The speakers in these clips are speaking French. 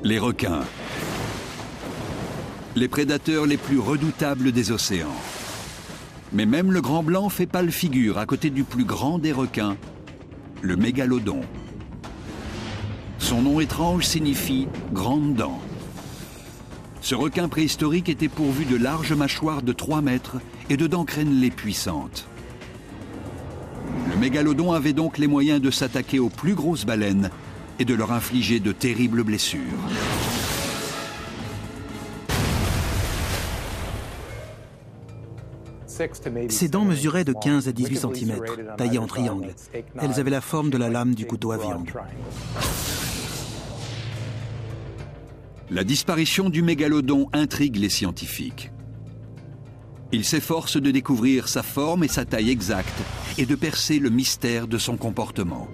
Les requins. Les prédateurs les plus redoutables des océans. Mais même le grand blanc fait pâle figure à côté du plus grand des requins, le mégalodon. Son nom étrange signifie « grande dent ». Ce requin préhistorique était pourvu de larges mâchoires de 3 mètres et de dents crénelées puissantes. Le mégalodon avait donc les moyens de s'attaquer aux plus grosses baleines et de leur infliger de terribles blessures. Ces dents mesuraient de 15 à 18 cm, taillées en triangle. Elles avaient la forme de la lame du couteau à viande. La disparition du mégalodon intrigue les scientifiques. Ils s'efforcent de découvrir sa forme et sa taille exacte et de percer le mystère de son comportement.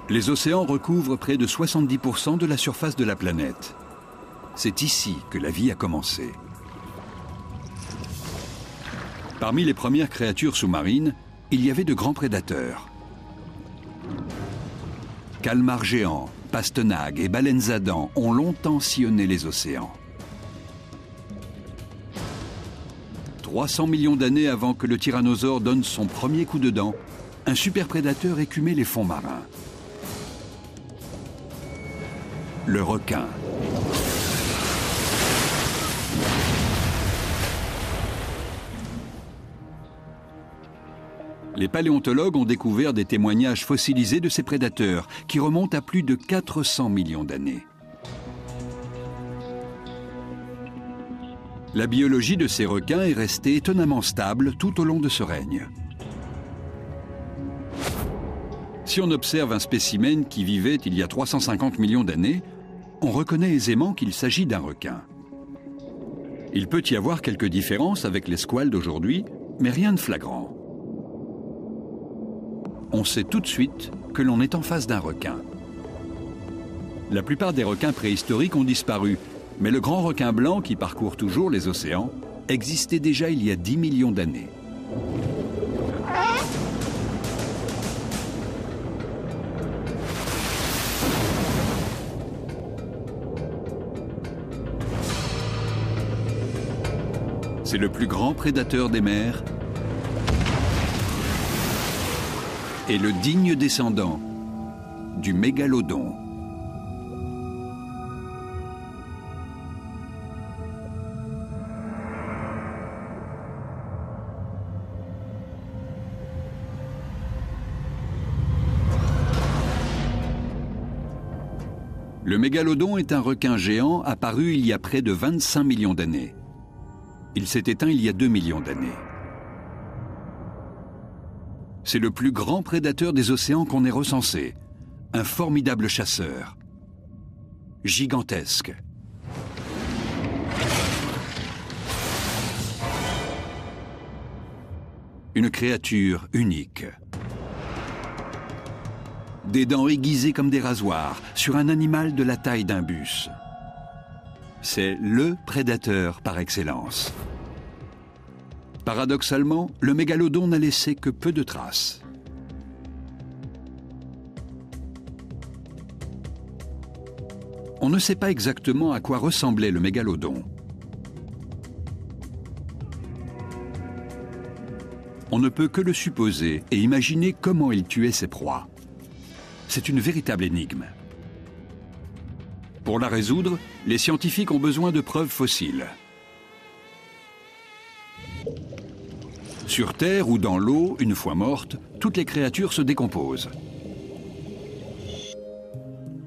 Les océans recouvrent près de 70% de la surface de la planète. C'est ici que la vie a commencé. Parmi les premières créatures sous-marines, il y avait de grands prédateurs. Calmars géants, pastenagues et baleines à dents ont longtemps sillonné les océans. 300 millions d'années avant que le tyrannosaure donne son premier coup de dent, un superprédateur écumait les fonds marins. Le requin. Les paléontologues ont découvert des témoignages fossilisés de ces prédateurs qui remontent à plus de 400 millions d'années. La biologie de ces requins est restée étonnamment stable tout au long de ce règne. Si on observe un spécimen qui vivait il y a 350 millions d'années, on reconnaît aisément qu'il s'agit d'un requin. Il peut y avoir quelques différences avec les squales d'aujourd'hui, mais rien de flagrant. On sait tout de suite que l'on est en face d'un requin. La plupart des requins préhistoriques ont disparu, mais le grand requin blanc qui parcourt toujours les océans existait déjà il y a 10 millions d'années. C'est le plus grand prédateur des mers et le digne descendant du mégalodon. Le mégalodon est un requin géant apparu il y a près de 25 millions d'années. Il s'est éteint il y a 2 millions d'années. C'est le plus grand prédateur des océans qu'on ait recensé. Un formidable chasseur. Gigantesque. Une créature unique. Des dents aiguisées comme des rasoirs sur un animal de la taille d'un bus. C'est le prédateur par excellence. Paradoxalement, le mégalodon n'a laissé que peu de traces. On ne sait pas exactement à quoi ressemblait le mégalodon. On ne peut que le supposer et imaginer comment il tuait ses proies. C'est une véritable énigme. Pour la résoudre, les scientifiques ont besoin de preuves fossiles. Sur Terre ou dans l'eau, une fois mortes, toutes les créatures se décomposent.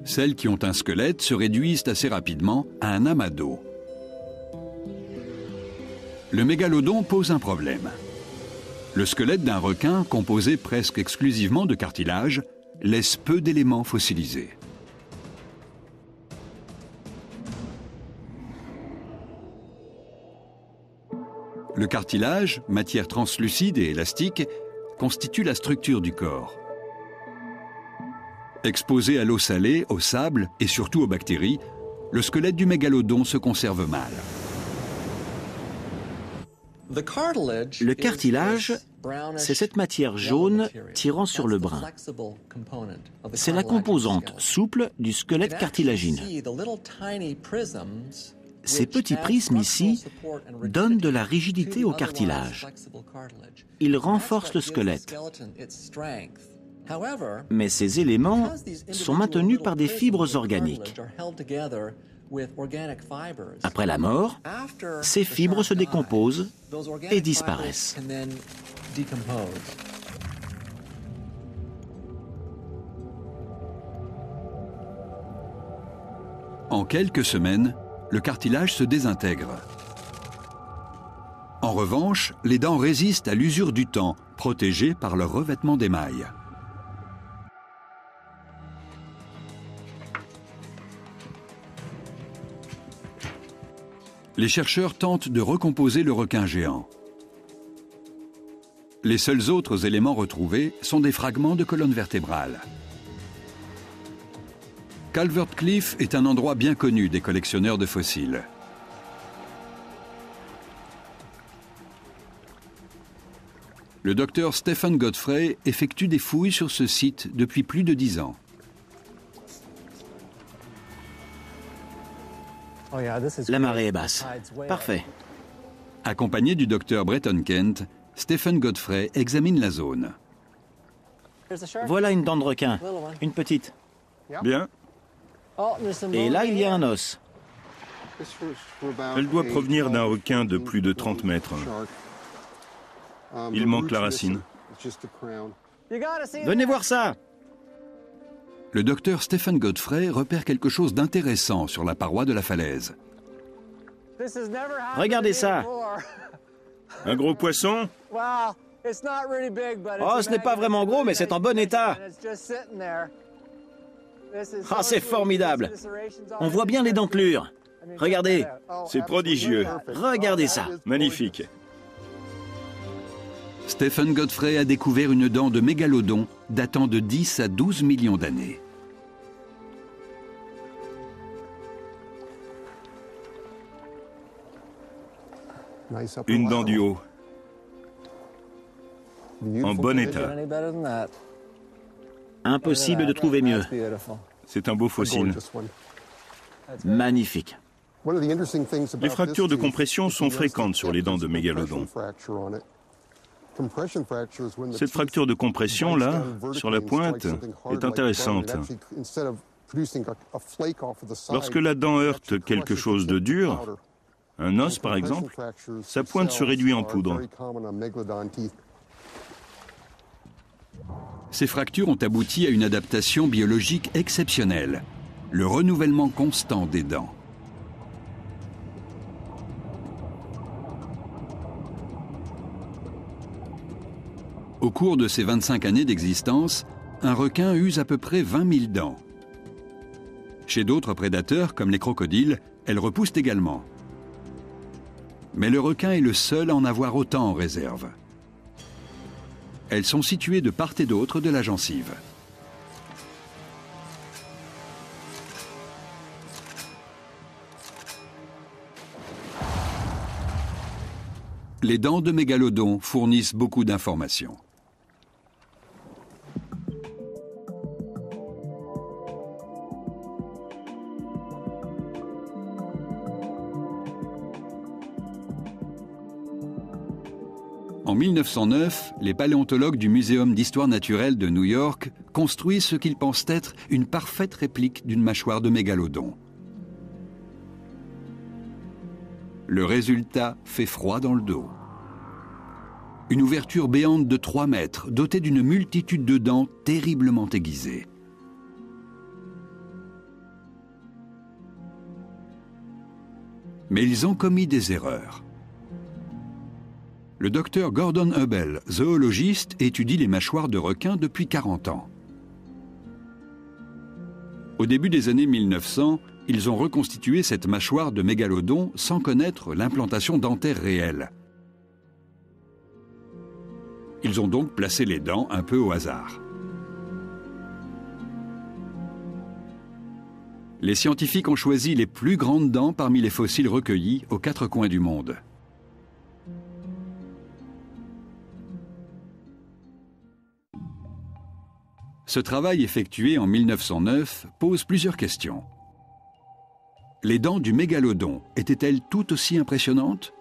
Celles qui ont un squelette se réduisent assez rapidement à un amas d'eau. Le mégalodon pose un problème. Le squelette d'un requin, composé presque exclusivement de cartilage, laisse peu d'éléments fossilisés. Le cartilage, matière translucide et élastique, constitue la structure du corps. Exposé à l'eau salée, au sable et surtout aux bactéries, le squelette du mégalodon se conserve mal. Le cartilage, c'est cette matière jaune tirant sur le brun. C'est la composante souple du squelette cartilagine. Ces petits prismes ici donnent de la rigidité au cartilage. Ils renforcent le squelette. Mais ces éléments sont maintenus par des fibres organiques. Après la mort, ces fibres se décomposent et disparaissent. En quelques semaines, le cartilage se désintègre. En revanche, les dents résistent à l'usure du temps, protégées par leur revêtement d'émail. Les chercheurs tentent de recomposer le requin géant. Les seuls autres éléments retrouvés sont des fragments de colonne vertébrale. Calvert Cliff est un endroit bien connu des collectionneurs de fossiles. Le docteur Stephen Godfrey effectue des fouilles sur ce site depuis plus de 10 ans. La marée est basse. Parfait. Accompagné du docteur Breton Kent, Stephen Godfrey examine la zone. Voilà une dent de requin, une petite. Bien. Et là, il y a un os. Elle doit provenir d'un requin de plus de 30 mètres. Il manque la racine. Venez voir ça! Le docteur Stephen Godfrey repère quelque chose d'intéressant sur la paroi de la falaise. Regardez ça! Un gros poisson? Oh, ce n'est pas vraiment gros, mais c'est en bon état. Ah, c'est formidable. On voit bien les dentelures. Regardez. C'est prodigieux. Regardez ça. Magnifique. Stephen Godfrey a découvert une dent de mégalodon datant de 10 à 12 millions d'années. Une dent du haut. En bon état. Impossible de trouver mieux. C'est un beau fossile. Magnifique. Les fractures de compression sont fréquentes sur les dents de mégalodon. Cette fracture de compression, là, sur la pointe, est intéressante. Lorsque la dent heurte quelque chose de dur, un os par exemple, sa pointe se réduit en poudre. Ces fractures ont abouti à une adaptation biologique exceptionnelle, le renouvellement constant des dents. Au cours de ses 25 années d'existence, un requin use à peu près 20 000 dents. Chez d'autres prédateurs, comme les crocodiles, elles repoussent également. Mais le requin est le seul à en avoir autant en réserve. Elles sont situées de part et d'autre de la gencive. Les dents de mégalodon fournissent beaucoup d'informations. En 1909, les paléontologues du Muséum d'histoire naturelle de New York construisent ce qu'ils pensent être une parfaite réplique d'une mâchoire de mégalodon. Le résultat fait froid dans le dos. Une ouverture béante de 3 mètres, dotée d'une multitude de dents terriblement aiguisées. Mais ils ont commis des erreurs. Le docteur Gordon Hubel, zoologiste, étudie les mâchoires de requins depuis 40 ans. Au début des années 1900, ils ont reconstitué cette mâchoire de mégalodon sans connaître l'implantation dentaire réelle. Ils ont donc placé les dents un peu au hasard. Les scientifiques ont choisi les plus grandes dents parmi les fossiles recueillis aux 4 coins du monde. Ce travail effectué en 1909 pose plusieurs questions. Les dents du mégalodon étaient-elles tout aussi impressionnantes?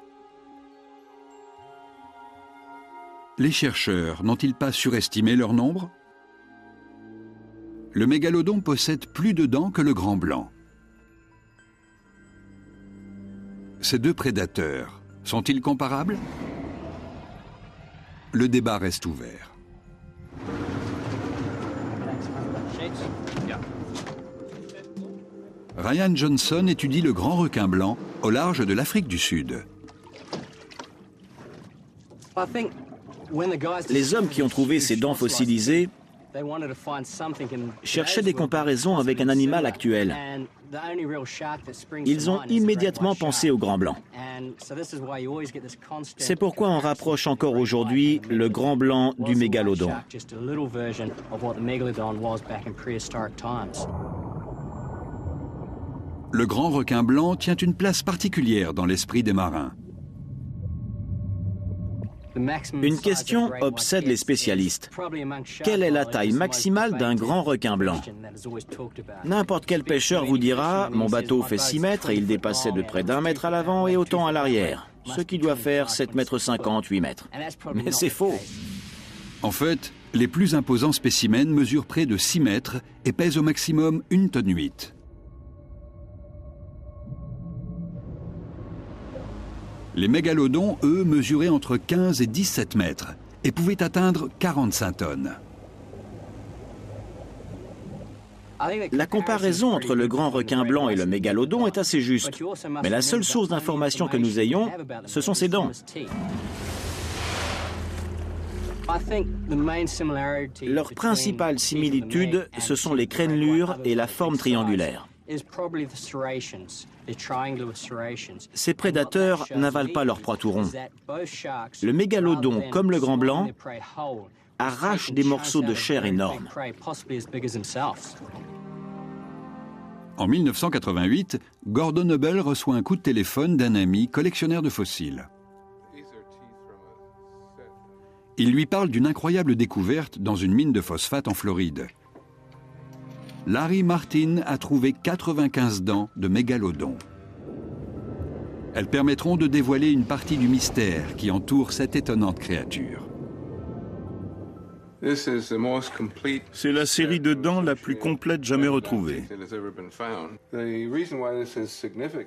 Les chercheurs n'ont-ils pas surestimé leur nombre? Le mégalodon possède plus de dents que le grand blanc. Ces deux prédateurs sont-ils comparables? Le débat reste ouvert. Ryan Johnson étudie le grand requin blanc au large de l'Afrique du Sud. Les hommes qui ont trouvé ces dents fossilisées cherchaient des comparaisons avec un animal actuel. Ils ont immédiatement pensé au grand blanc. C'est pourquoi on rapproche encore aujourd'hui le grand blanc du mégalodon. Le grand requin blanc tient une place particulière dans l'esprit des marins. Une question obsède les spécialistes. Quelle est la taille maximale d'un grand requin blanc? N'importe quel pêcheur vous dira « Mon bateau fait 6 mètres et il dépassait de près d'1 mètre à l'avant et autant à l'arrière, ce qui doit faire 7,50 m, 8 mètres. » Mais c'est faux. En fait, les plus imposants spécimens mesurent près de 6 mètres et pèsent au maximum 1,8 tonne. Les mégalodons, eux, mesuraient entre 15 et 17 mètres et pouvaient atteindre 45 tonnes. La comparaison entre le grand requin blanc et le mégalodon est assez juste. Mais la seule source d'information que nous ayons, ce sont ses dents. Leur principale similitude, ce sont les crénelures et la forme triangulaire. Ces prédateurs n'avalent pas leur proie tout rond. Le mégalodon, comme le grand blanc, arrache des morceaux de chair énormes. En 1988, Gordon Noble reçoit un coup de téléphone d'un ami collectionneur de fossiles. Il lui parle d'une incroyable découverte dans une mine de phosphate en Floride. Larry Martin a trouvé 95 dents de mégalodon. Elles permettront de dévoiler une partie du mystère qui entoure cette étonnante créature. C'est la série de dents la plus complète jamais retrouvée.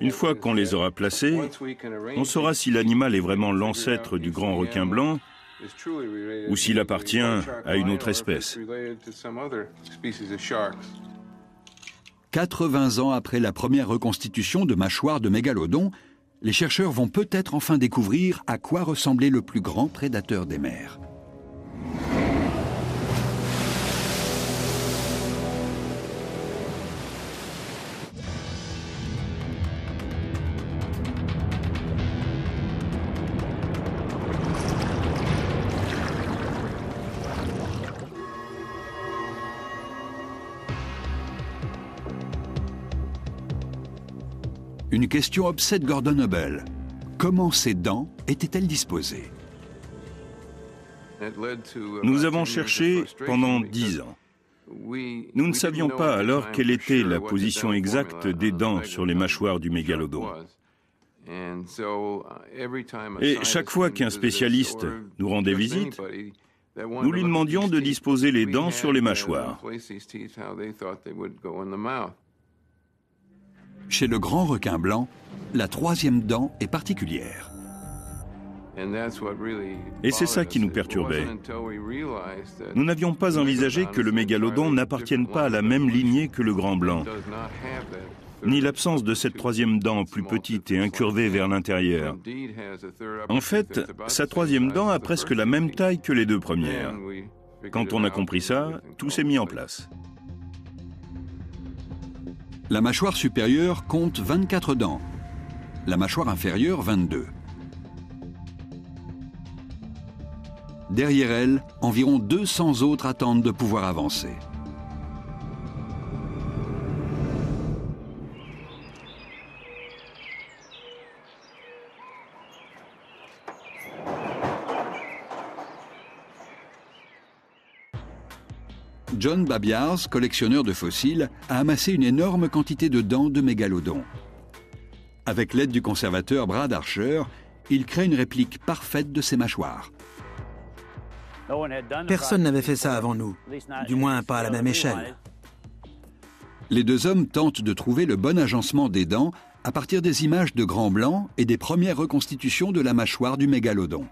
Une fois qu'on les aura placées, on saura si l'animal est vraiment l'ancêtre du grand requin blanc ou s'il appartient à une autre espèce. 80 ans après la première reconstitution de mâchoire de mégalodon, les chercheurs vont peut-être enfin découvrir à quoi ressemblait le plus grand prédateur des mers. Une question obsède Gordon Noble. Comment ces dents étaient-elles disposées? Nous avons cherché pendant 10 ans. Nous ne savions pas alors quelle était la position exacte des dents sur les mâchoires du mégalodon. Et chaque fois qu'un spécialiste nous rendait visite, nous lui demandions de disposer les dents sur les mâchoires. Chez le grand requin blanc, la troisième dent est particulière. Et c'est ça qui nous perturbait. Nous n'avions pas envisagé que le mégalodon n'appartienne pas à la même lignée que le grand blanc, ni l'absence de cette troisième dent plus petite et incurvée vers l'intérieur. En fait, sa troisième dent a presque la même taille que les deux premières. Quand on a compris ça, tout s'est mis en place. La mâchoire supérieure compte 24 dents, la mâchoire inférieure 22. Derrière elle, environ 200 autres attendent de pouvoir avancer. John Babiars, collectionneur de fossiles, a amassé une énorme quantité de dents de mégalodons. Avec l'aide du conservateur Brad Archer, il crée une réplique parfaite de ces mâchoires. Personne n'avait fait ça avant nous, du moins pas à la même échelle. Les deux hommes tentent de trouver le bon agencement des dents à partir des images de grands blancs et des premières reconstitutions de la mâchoire du mégalodon.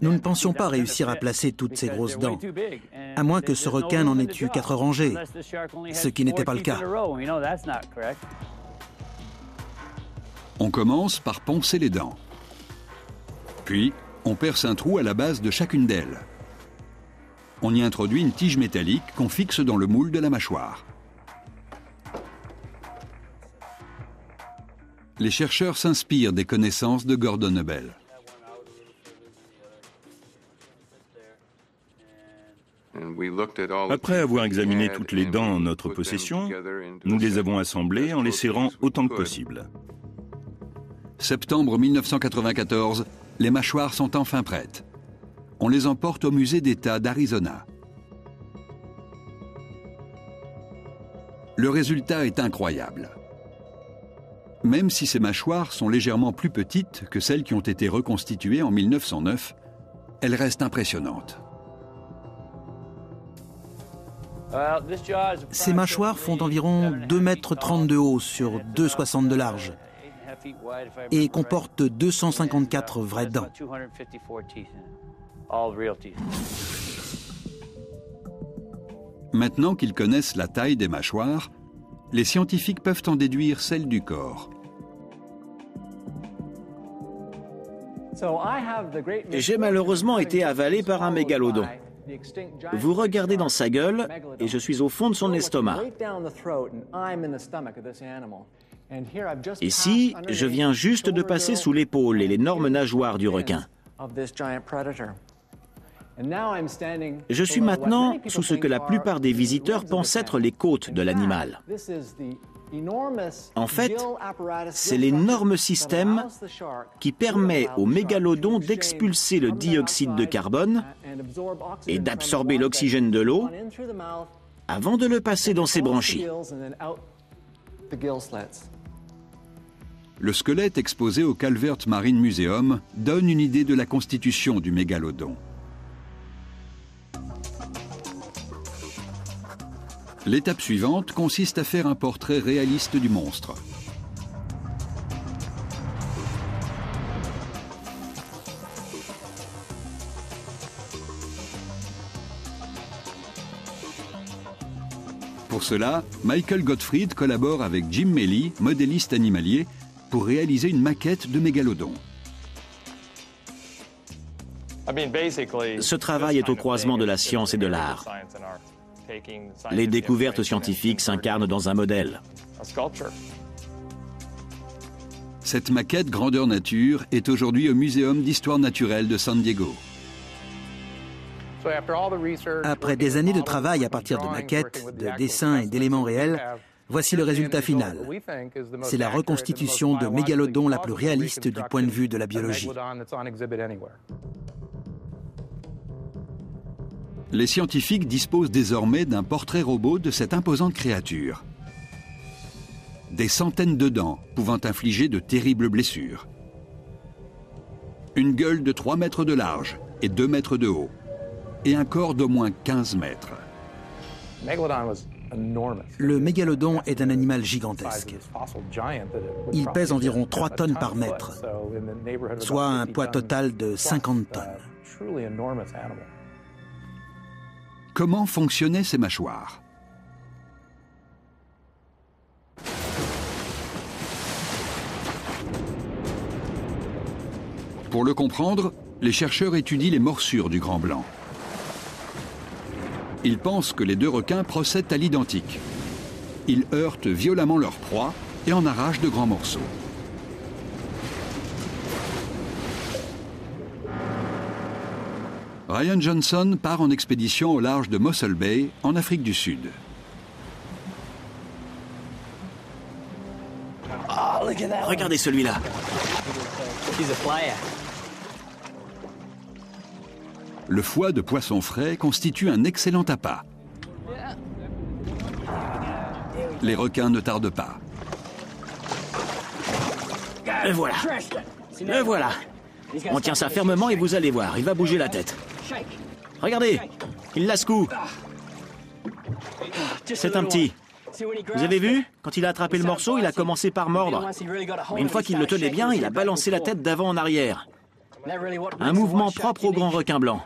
Nous ne pensions pas réussir à placer toutes ces grosses dents, à moins que ce requin n'en ait eu 4 rangées, ce qui n'était pas le cas. On commence par poncer les dents. Puis, on perce un trou à la base de chacune d'elles. On y introduit une tige métallique qu'on fixe dans le moule de la mâchoire. Les chercheurs s'inspirent des connaissances de Gordon Hubbell. Après avoir examiné toutes les dents en notre possession, nous les avons assemblées en les serrant autant que possible. Septembre 1994, les mâchoires sont enfin prêtes. On les emporte au musée d'État d'Arizona. Le résultat est incroyable. Même si ces mâchoires sont légèrement plus petites que celles qui ont été reconstituées en 1909, elles restent impressionnantes. Ces mâchoires font environ 2,30 m de haut sur 2,60 m de large et comportent 254 vraies dents. Maintenant qu'ils connaissent la taille des mâchoires, les scientifiques peuvent en déduire celle du corps. J'ai malheureusement été avalé par un mégalodon. Vous regardez dans sa gueule et je suis au fond de son estomac. Ici, je viens juste de passer sous l'épaule et l'énorme nageoire du requin. Je suis maintenant sous ce que la plupart des visiteurs pensent être les côtes de l'animal. En fait, c'est l'énorme système qui permet au mégalodon d'expulser le dioxyde de carbone et d'absorber l'oxygène de l'eau avant de le passer dans ses branchies. Le squelette exposé au Calvert Marine Museum donne une idée de la constitution du mégalodon. L'étape suivante consiste à faire un portrait réaliste du monstre. Pour cela, Michael Gottfried collabore avec Jim Melly, modéliste animalier, pour réaliser une maquette de mégalodon. Ce travail est au croisement de la science et de l'art. Les découvertes scientifiques s'incarnent dans un modèle. Cette maquette grandeur nature est aujourd'hui au Muséum d'histoire naturelle de San Diego. Après des années de travail à partir de maquettes, de dessins et d'éléments réels, voici le résultat final. C'est la reconstitution de mégalodon la plus réaliste du point de vue de la biologie. Les scientifiques disposent désormais d'un portrait robot de cette imposante créature. Des centaines de dents pouvant infliger de terribles blessures. Une gueule de 3 mètres de large et 2 mètres de haut. Et un corps d'au moins 15 mètres. Le mégalodon est un animal gigantesque. Il pèse environ 3 tonnes par mètre, soit un poids total de 50 tonnes. Comment fonctionnaient ces mâchoires? Pour le comprendre, les chercheurs étudient les morsures du grand blanc. Ils pensent que les deux requins procèdent à l'identique. Ils heurtent violemment leur proie et en arrachent de grands morceaux. Ryan Johnson part en expédition au large de Mossel Bay, en Afrique du Sud. Regardez celui-là. Le foie de poisson frais constitue un excellent appât. Les requins ne tardent pas. Le voilà. Le voilà. On tient ça fermement et vous allez voir, il va bouger la tête. Regardez, il la secoue. C'est un petit. Vous avez vu? Quand il a attrapé le morceau, il a commencé par mordre. Mais une fois qu'il le tenait bien, il a balancé la tête d'avant en arrière. Un mouvement propre au grand requin blanc.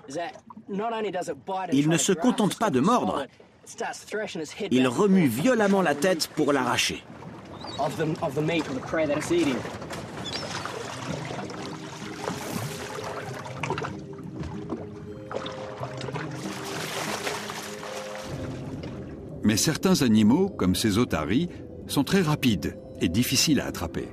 Il ne se contente pas de mordre. Il remue violemment la tête pour l'arracher. Mais certains animaux, comme ces otaries, sont très rapides et difficiles à attraper.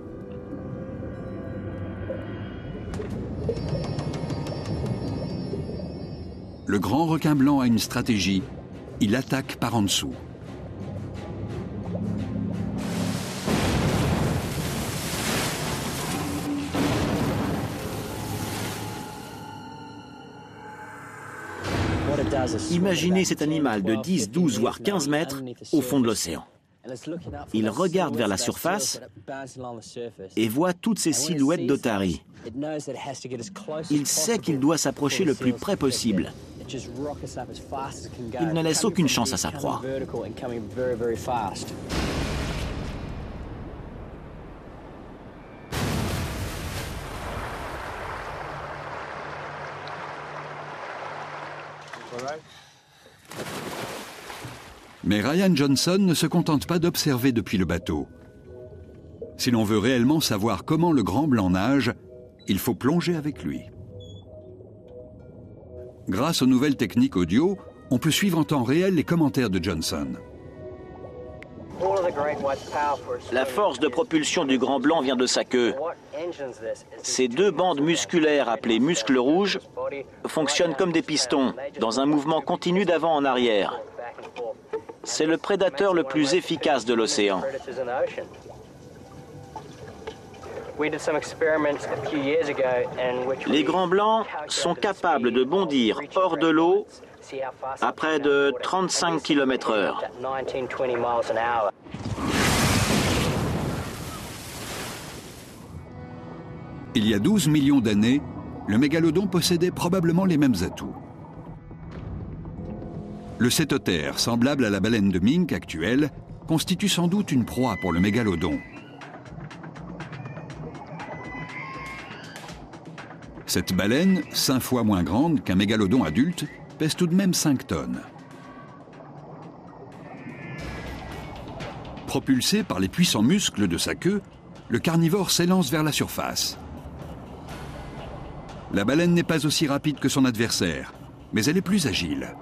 Le grand requin blanc a une stratégie. Il attaque par en dessous. Imaginez cet animal de 10, 12, voire 15 mètres au fond de l'océan. Il regarde vers la surface et voit toutes ces silhouettes d'otaries. Il sait qu'il doit s'approcher le plus près possible. Il ne laisse aucune chance à sa proie. Mais Ryan Johnson ne se contente pas d'observer depuis le bateau. Si l'on veut réellement savoir comment le grand blanc nage, il faut plonger avec lui. Grâce aux nouvelles techniques audio, on peut suivre en temps réel les commentaires de Johnson. La force de propulsion du grand blanc vient de sa queue. Ces deux bandes musculaires appelées muscles rouges fonctionnent comme des pistons, dans un mouvement continu d'avant en arrière. C'est le prédateur le plus efficace de l'océan. Les grands blancs sont capables de bondir hors de l'eau à près de 35 km/h. Il y a 12 millions d'années, le mégalodon possédait probablement les mêmes atouts. Le cétoptère, semblable à la baleine de mink actuelle, constitue sans doute une proie pour le mégalodon. Cette baleine, 5 fois moins grande qu'un mégalodon adulte, pèse tout de même 5 tonnes. Propulsé par les puissants muscles de sa queue, le carnivore s'élance vers la surface. La baleine n'est pas aussi rapide que son adversaire, mais elle est plus agile.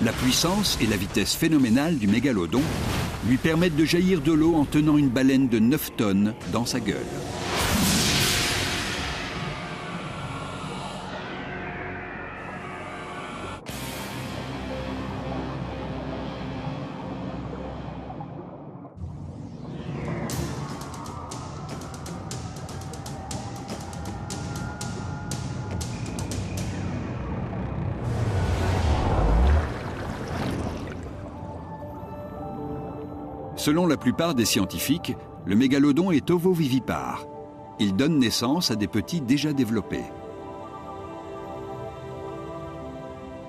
La puissance et la vitesse phénoménale du mégalodon lui permettent de jaillir de l'eau en tenant une baleine de 9 tonnes dans sa gueule. Selon la plupart des scientifiques, le mégalodon est ovovivipare. Il donne naissance à des petits déjà développés.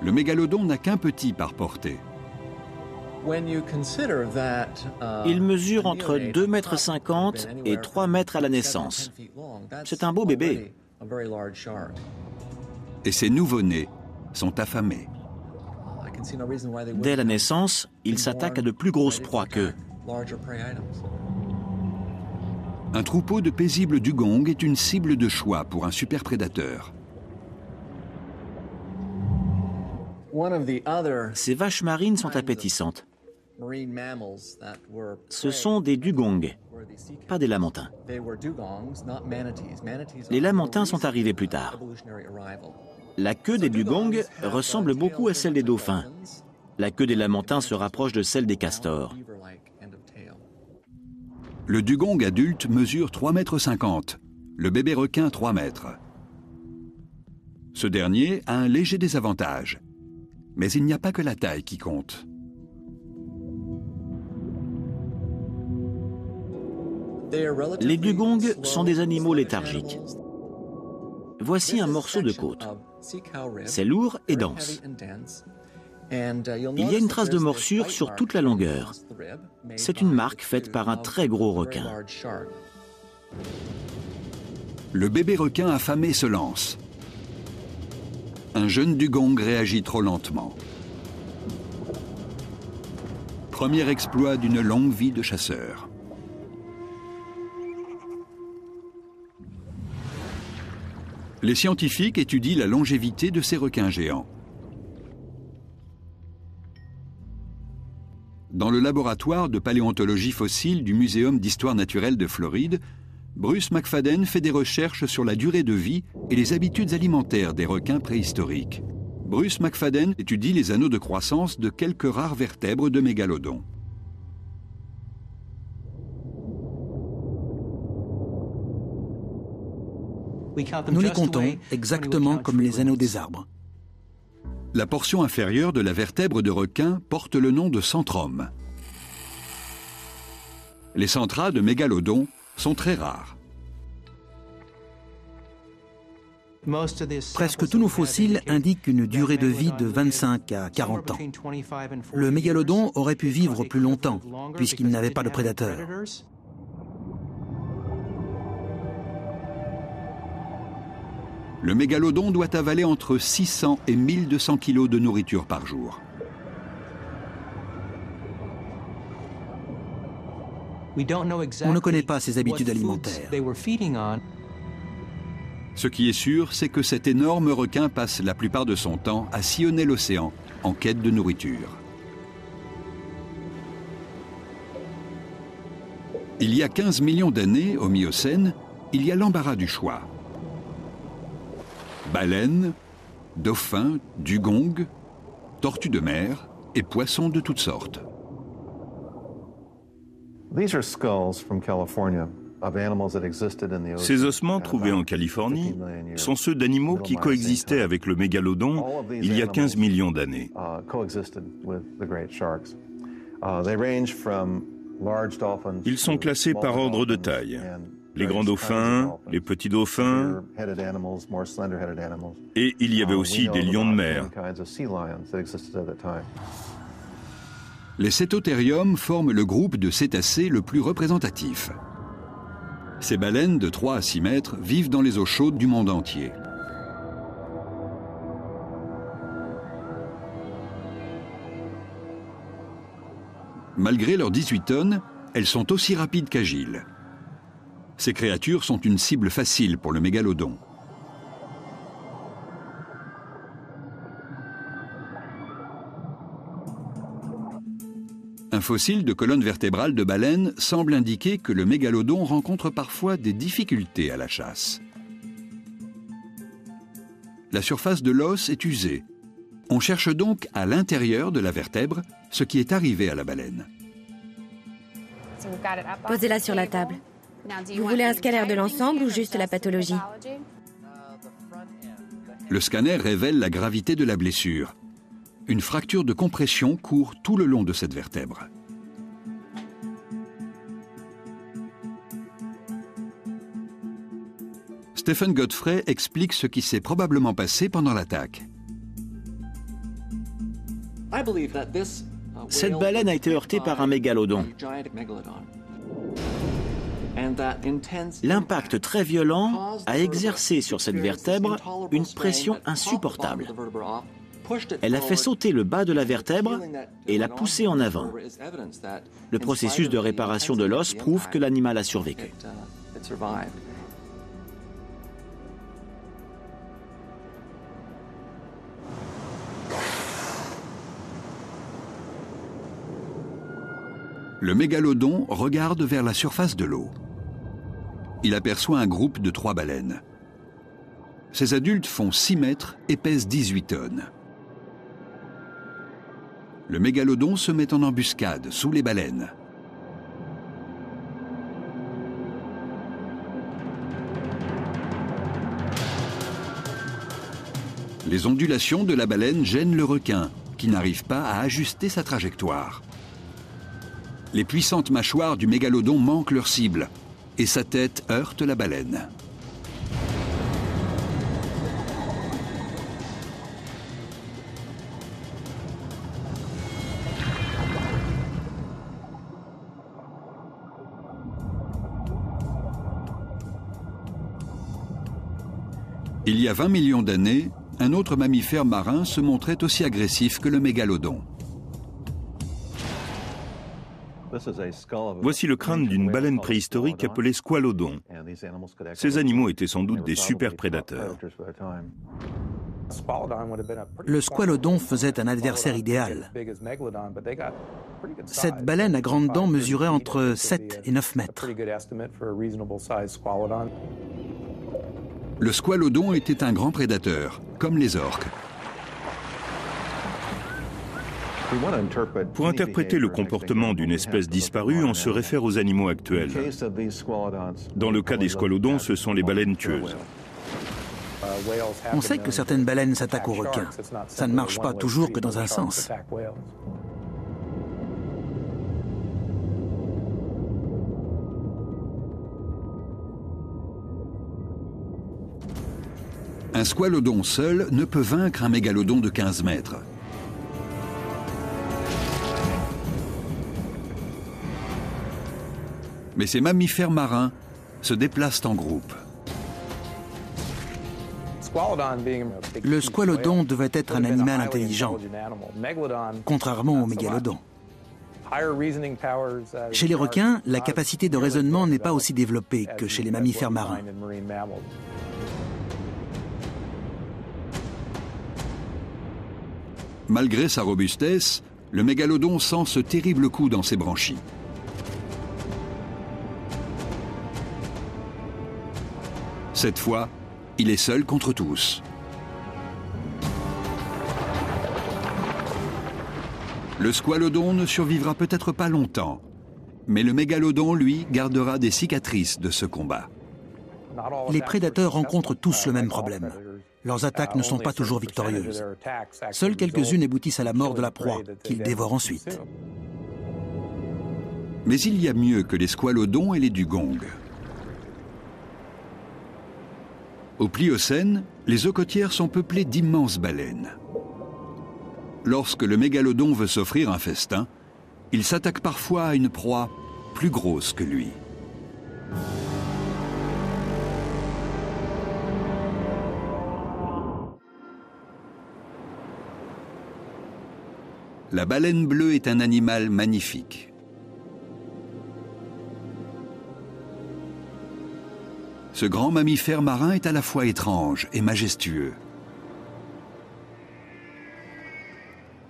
Le mégalodon n'a qu'un petit par portée. Il mesure entre 2,50 m et 3 mètres à la naissance. C'est un beau bébé. Et ses nouveau-nés sont affamés. Dès la naissance, il s'attaque à de plus grosses proies qu'eux. Un troupeau de paisibles dugongs est une cible de choix pour un superprédateur. Ces vaches marines sont appétissantes. Ce sont des dugongs, pas des lamantins. Les lamantins sont arrivés plus tard. La queue des dugongs ressemble beaucoup à celle des dauphins. La queue des lamantins se rapproche de celle des castors. Le dugong adulte mesure 3,50 m, le bébé requin 3 mètres. Ce dernier a un léger désavantage, mais il n'y a pas que la taille qui compte. Les dugongs sont des animaux léthargiques. Voici un morceau de côte. C'est lourd et dense. Il y a une trace de morsure sur toute la longueur. C'est une marque faite par un très gros requin. Le bébé requin affamé se lance. Un jeune dugong réagit trop lentement. Premier exploit d'une longue vie de chasseur. Les scientifiques étudient la longévité de ces requins géants. Dans le laboratoire de paléontologie fossile du Muséum d'histoire naturelle de Floride, Bruce McFadden fait des recherches sur la durée de vie et les habitudes alimentaires des requins préhistoriques. Bruce McFadden étudie les anneaux de croissance de quelques rares vertèbres de mégalodons. Nous les comptons exactement comme les anneaux des arbres. La portion inférieure de la vertèbre de requin porte le nom de centrum. Les centras de mégalodons sont très rares. Presque tous nos fossiles indiquent une durée de vie de 25 à 40 ans. Le mégalodon aurait pu vivre plus longtemps, puisqu'il n'avait pas de prédateurs. Le mégalodon doit avaler entre 600 et 1200 kg de nourriture par jour. On ne connaît pas ses habitudes alimentaires. Ce qui est sûr, c'est que cet énorme requin passe la plupart de son temps à sillonner l'océan en quête de nourriture. Il y a 15 millions d'années, au Miocène, il y a l'embarras du choix. Baleines, dauphins, dugongs, tortues de mer et poissons de toutes sortes. Ces ossements trouvés en Californie sont ceux d'animaux qui coexistaient avec le mégalodon il y a 15 millions d'années. Ils sont classés par ordre de taille. Les grands dauphins, les petits dauphins, et il y avait aussi des lions de mer. Les cétauthériums forment le groupe de cétacés le plus représentatif. Ces baleines de 3 à 6 mètres vivent dans les eaux chaudes du monde entier. Malgré leurs 18 tonnes, elles sont aussi rapides qu'agiles. Ces créatures sont une cible facile pour le mégalodon. Un fossile de colonne vertébrale de baleine semble indiquer que le mégalodon rencontre parfois des difficultés à la chasse. La surface de l'os est usée. On cherche donc à l'intérieur de la vertèbre ce qui est arrivé à la baleine. Posez-la sur la table. Vous voulez un scanner de l'ensemble ou juste la pathologie? Le scanner révèle la gravité de la blessure. Une fracture de compression court tout le long de cette vertèbre. Stephen Godfrey explique ce qui s'est probablement passé pendant l'attaque. Cette baleine a été heurtée par un mégalodon. L'impact très violent a exercé sur cette vertèbre une pression insupportable. Elle a fait sauter le bas de la vertèbre et l'a poussée en avant. Le processus de réparation de l'os prouve que l'animal a survécu. Le mégalodon regarde vers la surface de l'eau. Il aperçoit un groupe de 3 baleines. Ces adultes font 6 mètres et pèsent 18 tonnes. Le mégalodon se met en embuscade sous les baleines. Les ondulations de la baleine gênent le requin, qui n'arrive pas à ajuster sa trajectoire. Les puissantes mâchoires du mégalodon manquent leur cible, et sa tête heurte la baleine. Il y a 20 millions d'années, un autre mammifère marin se montrait aussi agressif que le mégalodon. Voici le crâne d'une baleine préhistorique appelée squalodon. Ces animaux étaient sans doute des super prédateurs. Le squalodon faisait un adversaire idéal. Cette baleine à grandes dents mesurait entre 7 et 9 mètres. Le squalodon était un grand prédateur, comme les orques. Pour interpréter le comportement d'une espèce disparue, on se réfère aux animaux actuels. Dans le cas des squalodons, ce sont les baleines tueuses. On sait que certaines baleines s'attaquent aux requins. Ça ne marche pas toujours que dans un sens. Un squalodon seul ne peut vaincre un mégalodon de 15 mètres. Mais ces mammifères marins se déplacent en groupe. Le squalodon devait être un animal intelligent, contrairement au mégalodon. Chez les requins, la capacité de raisonnement n'est pas aussi développée que chez les mammifères marins. Malgré sa robustesse, le mégalodon sent ce terrible coup dans ses branchies. Cette fois, il est seul contre tous. Le squalodon ne survivra peut-être pas longtemps, mais le mégalodon, lui, gardera des cicatrices de ce combat. Les prédateurs rencontrent tous le même problème. Leurs attaques ne sont pas toujours victorieuses. Seules quelques-unes aboutissent à la mort de la proie, qu'ils dévorent ensuite. Mais il y a mieux que les squalodons et les dugongs. Au Pliocène, les eaux côtières sont peuplées d'immenses baleines. Lorsque le mégalodon veut s'offrir un festin, il s'attaque parfois à une proie plus grosse que lui. La baleine bleue est un animal magnifique. Ce grand mammifère marin est à la fois étrange et majestueux.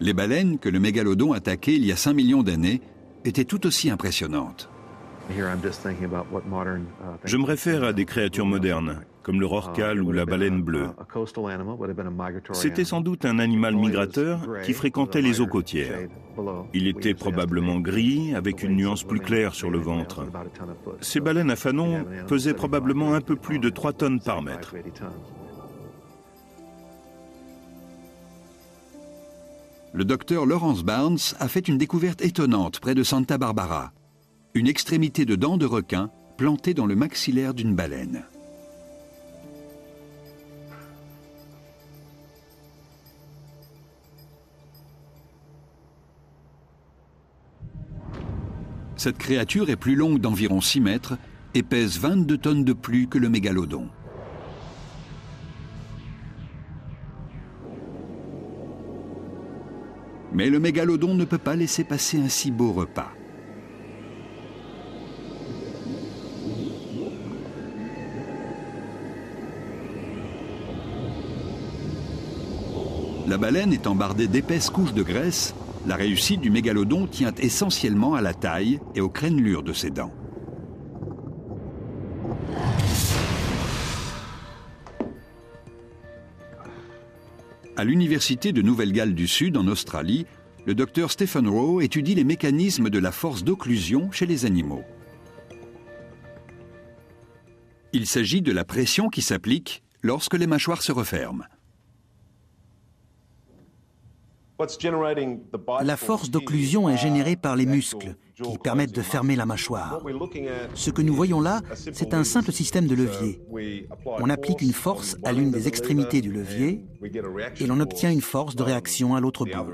Les baleines que le mégalodon attaquait il y a 5 millions d'années étaient tout aussi impressionnantes. Je me réfère à des créatures modernes, comme le rorqual ou la baleine bleue. C'était sans doute un animal migrateur qui fréquentait les eaux côtières. Il était probablement gris, avec une nuance plus claire sur le ventre. Ces baleines à fanon pesaient probablement un peu plus de 3 tonnes par mètre. Le docteur Lawrence Barnes a fait une découverte étonnante près de Santa Barbara. Une extrémité de dents de requin plantée dans le maxillaire d'une baleine. Cette créature est plus longue d'environ 6 mètres et pèse 22 tonnes de plus que le mégalodon. Mais le mégalodon ne peut pas laisser passer un si beau repas. La baleine étant bardée d'épaisses couches de graisse, la réussite du mégalodon tient essentiellement à la taille et aux crénelures de ses dents. À l'université de Nouvelle-Galles du Sud, en Australie, le docteur Stephen Rowe étudie les mécanismes de la force d'occlusion chez les animaux. Il s'agit de la pression qui s'applique lorsque les mâchoires se referment. La force d'occlusion est générée par les muscles qui permettent de fermer la mâchoire. Ce que nous voyons là, c'est un simple système de levier. On applique une force à l'une des extrémités du levier et l'on obtient une force de réaction à l'autre bout.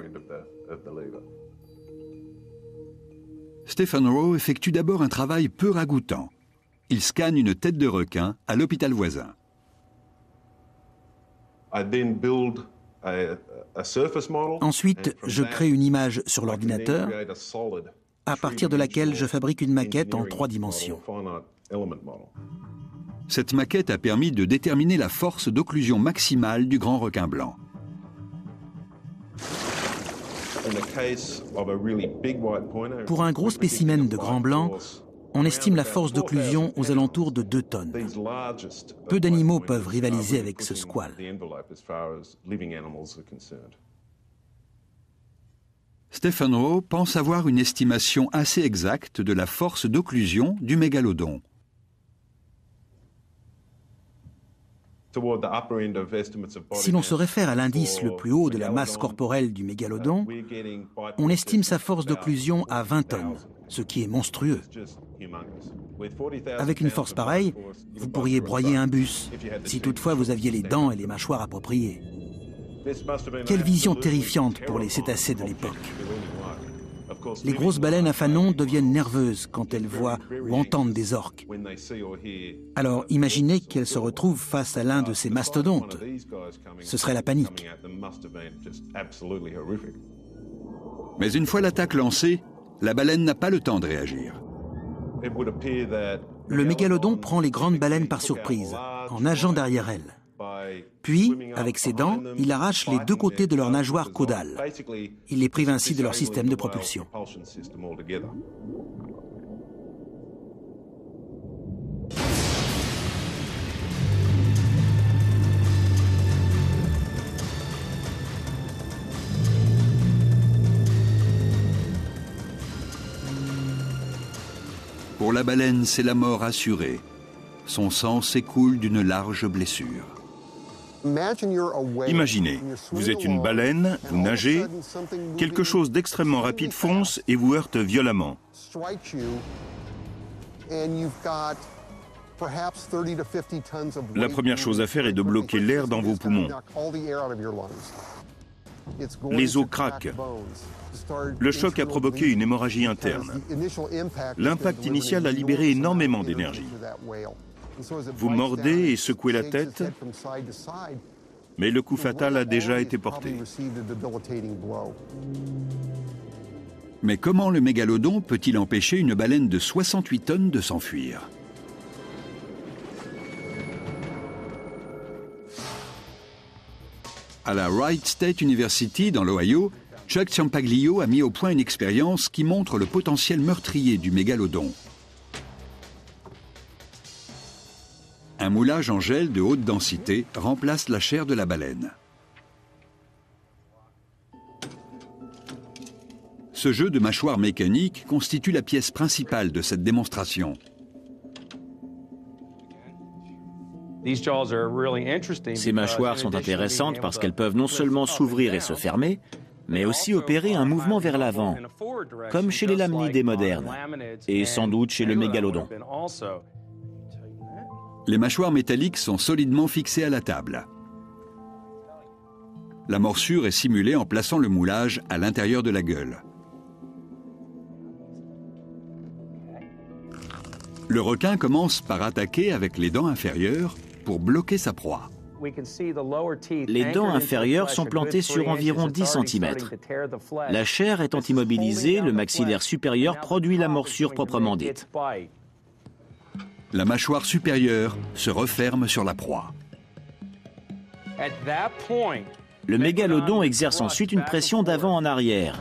Stephen Rowe effectue d'abord un travail peu ragoûtant. Il scanne une tête de requin à l'hôpital voisin. Ensuite, je crée une image sur l'ordinateur à partir de laquelle je fabrique une maquette en 3 dimensions. Cette maquette a permis de déterminer la force d'occlusion maximale du grand requin blanc. Pour un gros spécimen de grand blanc, on estime la force d'occlusion aux alentours de 2 tonnes. Peu d'animaux peuvent rivaliser avec ce squale. Stephen Rowe pense avoir une estimation assez exacte de la force d'occlusion du mégalodon. Si l'on se réfère à l'indice le plus haut de la masse corporelle du mégalodon, on estime sa force d'occlusion à 20 tonnes, ce qui est monstrueux. Avec une force pareille, vous pourriez broyer un bus, si toutefois vous aviez les dents et les mâchoires appropriées. Quelle vision terrifiante pour les cétacés de l'époque. Les grosses baleines à fanon deviennent nerveuses quand elles voient ou entendent des orques. Alors imaginez qu'elles se retrouvent face à l'un de ces mastodontes. Ce serait la panique. Mais une fois l'attaque lancée, la baleine n'a pas le temps de réagir. Le mégalodon prend les grandes baleines par surprise, en nageant derrière elles. Puis, avec ses dents, il arrache les 2 côtés de leur nageoire caudale. Il les prive ainsi de leur système de propulsion. Pour la baleine, c'est la mort assurée. Son sang s'écoule d'une large blessure. Imaginez, vous êtes une baleine, vous nagez, quelque chose d'extrêmement rapide fonce et vous heurte violemment. La première chose à faire est de bloquer l'air dans vos poumons. Les os craquent. Le choc a provoqué une hémorragie interne. L'impact initial a libéré énormément d'énergie. Vous mordez et secouez la tête, mais le coup fatal a déjà été porté. Mais comment le mégalodon peut-il empêcher une baleine de 68 tonnes de s'enfuir? À la Wright State University, dans l'Ohio, Chuck Ciampaglio a mis au point une expérience qui montre le potentiel meurtrier du mégalodon. Un moulage en gel de haute densité remplace la chair de la baleine. Ce jeu de mâchoires mécaniques constitue la pièce principale de cette démonstration. Ces mâchoires sont intéressantes parce qu'elles peuvent non seulement s'ouvrir et se fermer, mais aussi opérer un mouvement vers l'avant, comme chez les lamnidés modernes, et sans doute chez le mégalodon. Les mâchoires métalliques sont solidement fixées à la table. La morsure est simulée en plaçant le moulage à l'intérieur de la gueule. Le requin commence par attaquer avec les dents inférieures pour bloquer sa proie. Les dents inférieures sont plantées sur environ 10 cm. La chair étant immobilisée, le maxillaire supérieur produit la morsure proprement dite. La mâchoire supérieure se referme sur la proie. Le mégalodon exerce ensuite une pression d'avant en arrière,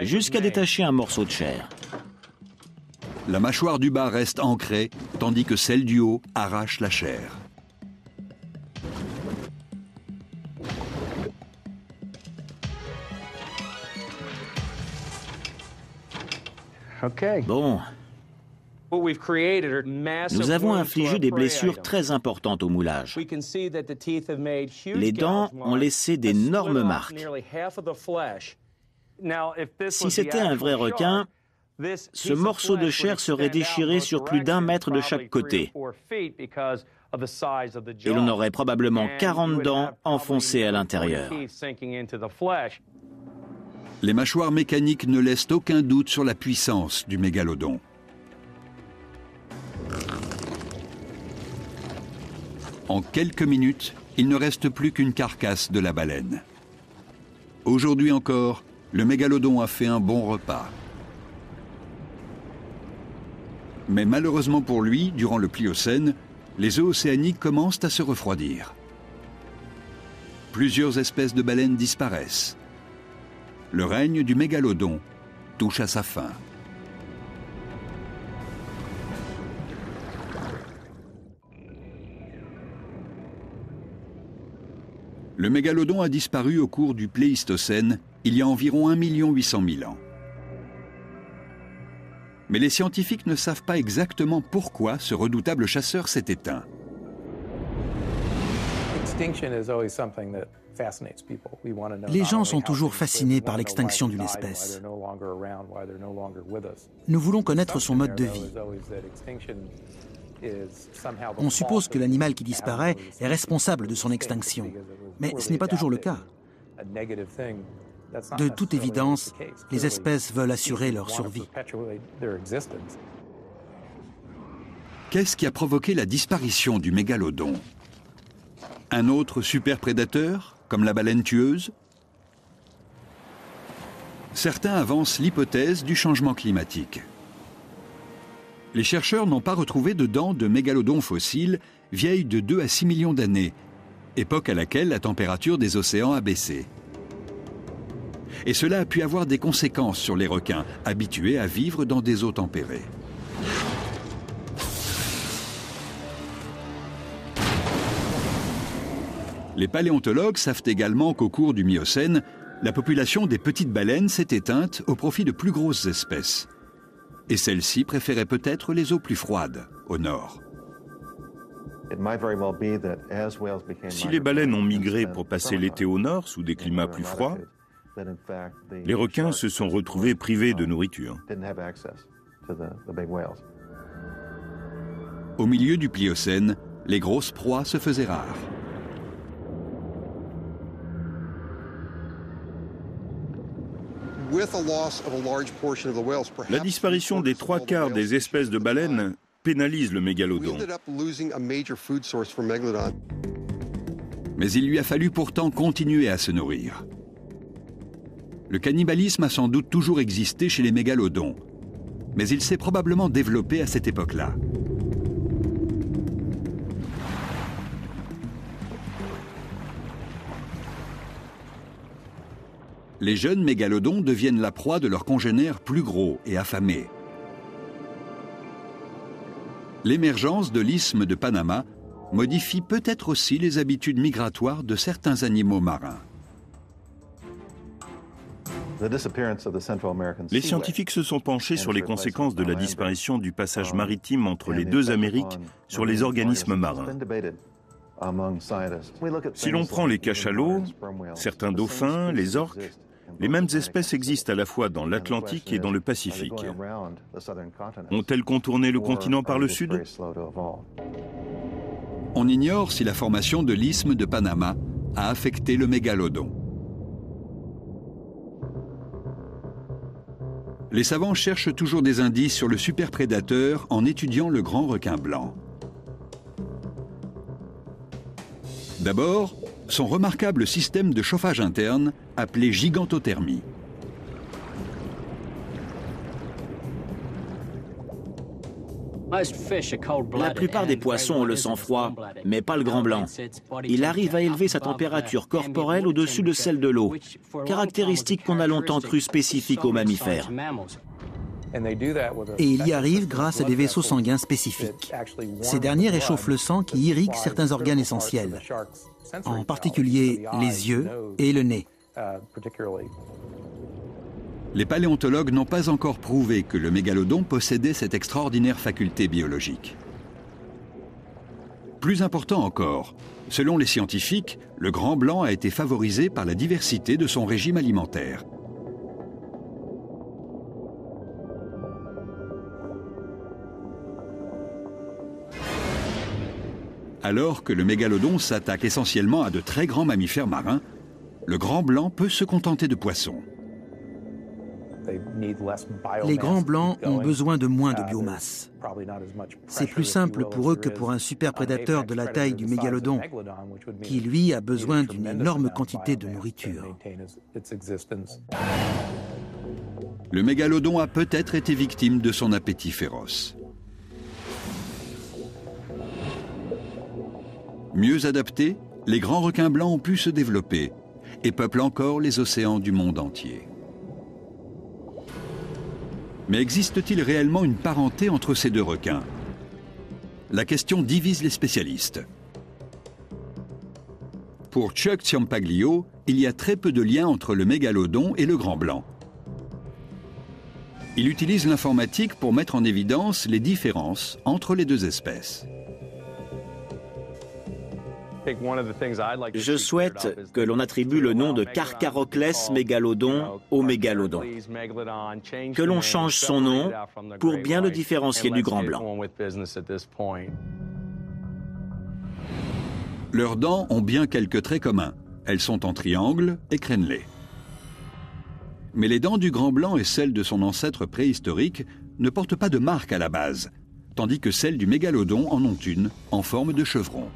jusqu'à détacher un morceau de chair. La mâchoire du bas reste ancrée, tandis que celle du haut arrache la chair. Bon, Nous avons infligé des blessures très importantes au moulage. Les dents ont laissé d'énormes marques. Si c'était un vrai requin, ce morceau de chair serait déchiré sur plus d'1 mètre de chaque côté. Et l'on aurait probablement 40 dents enfoncées à l'intérieur. Les mâchoires mécaniques ne laissent aucun doute sur la puissance du mégalodon. En quelques minutes, il ne reste plus qu'une carcasse de la baleine. Aujourd'hui encore, le mégalodon a fait un bon repas. Mais malheureusement pour lui, durant le Pliocène, les eaux océaniques commencent à se refroidir. Plusieurs espèces de baleines disparaissent. Le règne du mégalodon touche à sa fin. Le mégalodon a disparu au cours du Pléistocène, il y a environ 1 800 000 ans. Mais les scientifiques ne savent pas exactement pourquoi ce redoutable chasseur s'est éteint. Les gens sont toujours fascinés par l'extinction d'une espèce. Nous voulons connaître son mode de vie. On suppose que l'animal qui disparaît est responsable de son extinction, mais ce n'est pas toujours le cas. De toute évidence, les espèces veulent assurer leur survie. Qu'est-ce qui a provoqué la disparition du mégalodon? Un autre superprédateur, comme la baleine tueuse? Certains avancent l'hypothèse du changement climatique. Les chercheurs n'ont pas retrouvé de dents de mégalodons fossiles vieilles de 2 à 6 millions d'années, époque à laquelle la température des océans a baissé. Et cela a pu avoir des conséquences sur les requins, habitués à vivre dans des eaux tempérées. Les paléontologues savent également qu'au cours du Miocène, la population des petites baleines s'est éteinte au profit de plus grosses espèces. Et celles-ci préféraient peut-être les eaux plus froides, au nord. Si les baleines ont migré pour passer l'été au nord, sous des climats plus froids, les requins se sont retrouvés privés de nourriture. Au milieu du Pliocène, les grosses proies se faisaient rares. La disparition des 3/4 des espèces de baleines pénalise le mégalodon. Mais il lui a fallu pourtant continuer à se nourrir. Le cannibalisme a sans doute toujours existé chez les mégalodons, mais il s'est probablement développé à cette époque-là. Les jeunes mégalodons deviennent la proie de leurs congénères plus gros et affamés. L'émergence de l'isthme de Panama modifie peut-être aussi les habitudes migratoires de certains animaux marins. Les scientifiques se sont penchés sur les conséquences de la disparition du passage maritime entre les deux Amériques sur les organismes marins. Si l'on prend les cachalots, certains dauphins, les orques, les mêmes espèces existent à la fois dans l'Atlantique et dans le Pacifique. Ont-elles contourné le continent par le sud? On ignore si la formation de l'isthme de Panama a affecté le mégalodon. Les savants cherchent toujours des indices sur le superprédateur en étudiant le grand requin blanc. D'abord, son remarquable système de chauffage interne, appelé gigantothermie. La plupart des poissons ont le sang froid, mais pas le grand blanc. Il arrive à élever sa température corporelle au-dessus de celle de l'eau, caractéristique qu'on a longtemps cru spécifique aux mammifères. Et il y arrive grâce à des vaisseaux sanguins spécifiques. Ces derniers réchauffent le sang qui irrigue certains organes essentiels, en particulier les yeux et le nez. Les paléontologues n'ont pas encore prouvé que le mégalodon possédait cette extraordinaire faculté biologique. Plus important encore, selon les scientifiques, le grand blanc a été favorisé par la diversité de son régime alimentaire. Alors que le mégalodon s'attaque essentiellement à de très grands mammifères marins, le grand blanc peut se contenter de poissons. Les grands blancs ont besoin de moins de biomasse. C'est plus simple pour eux que pour un superprédateur de la taille du mégalodon, qui lui a besoin d'une énorme quantité de nourriture. Le mégalodon a peut-être été victime de son appétit féroce. Mieux adaptés, les grands requins blancs ont pu se développer et peuplent encore les océans du monde entier. Mais existe-t-il réellement une parenté entre ces deux requins? La question divise les spécialistes. Pour Chuck Ciampaglio, il y a très peu de lien entre le mégalodon et le grand blanc. Il utilise l'informatique pour mettre en évidence les différences entre les deux espèces. Je souhaite que l'on attribue le nom de Carcharoclès mégalodon au mégalodon. Que l'on change son nom pour bien le différencier du grand blanc. Leurs dents ont bien quelques traits communs. Elles sont en triangle et crénelées. Mais les dents du grand blanc et celles de son ancêtre préhistorique ne portent pas de marque à la base, tandis que celles du mégalodon en ont une, en forme de chevron.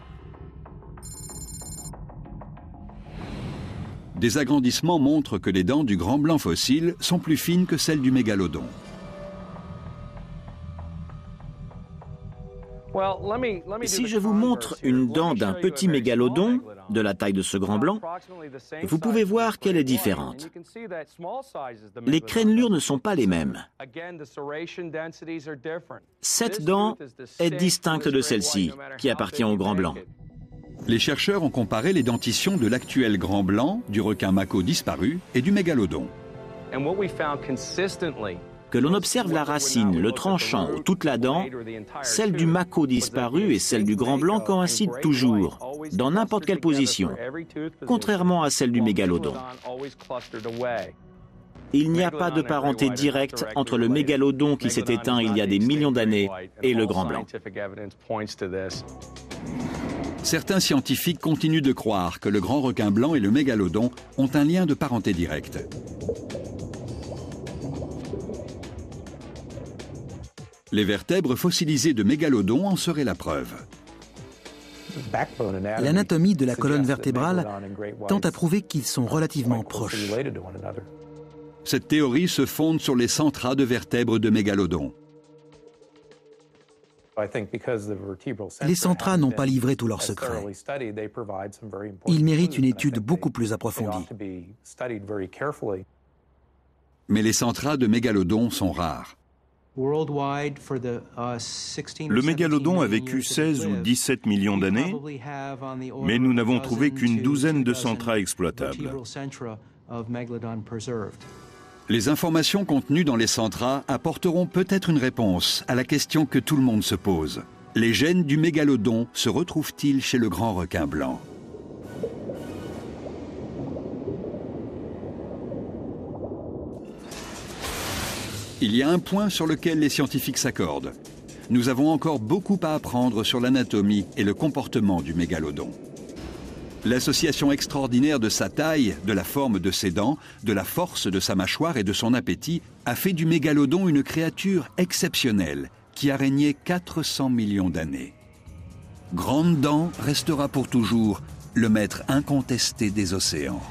Des agrandissements montrent que les dents du grand blanc fossile sont plus fines que celles du mégalodon. Si je vous montre une dent d'un petit mégalodon, de la taille de ce grand blanc, vous pouvez voir qu'elle est différente. Les crénelures ne sont pas les mêmes. Cette dent est distincte de celle-ci, qui appartient au grand blanc. Les chercheurs ont comparé les dentitions de l'actuel grand blanc, du requin mako disparu et du mégalodon. Que l'on observe la racine, le tranchant ou toute la dent, celle du mako disparu et celle du grand blanc coïncident toujours, dans n'importe quelle position, contrairement à celle du mégalodon. Il n'y a pas de parenté directe entre le mégalodon qui s'est éteint il y a des millions d'années et le grand blanc. Certains scientifiques continuent de croire que le grand requin blanc et le mégalodon ont un lien de parenté directe. Les vertèbres fossilisées de mégalodon en seraient la preuve. L'anatomie de la colonne vertébrale tend à prouver qu'ils sont relativement proches. Cette théorie se fonde sur les centras de vertèbres de mégalodon. Les centras n'ont pas livré tous leurs secrets. Ils méritent une étude beaucoup plus approfondie. Mais les centras de mégalodon sont rares. Le mégalodon a vécu 16 ou 17 millions d'années, mais nous n'avons trouvé qu'une douzaine de centras exploitables. Les informations contenues dans les centras apporteront peut-être une réponse à la question que tout le monde se pose. Les gènes du mégalodon se retrouvent-ils chez le grand requin blanc? Il y a un point sur lequel les scientifiques s'accordent. Nous avons encore beaucoup à apprendre sur l'anatomie et le comportement du mégalodon. L'association extraordinaire de sa taille, de la forme de ses dents, de la force de sa mâchoire et de son appétit a fait du mégalodon une créature exceptionnelle qui a régné 400 millions d'années. Grande Dent restera pour toujours le maître incontesté des océans.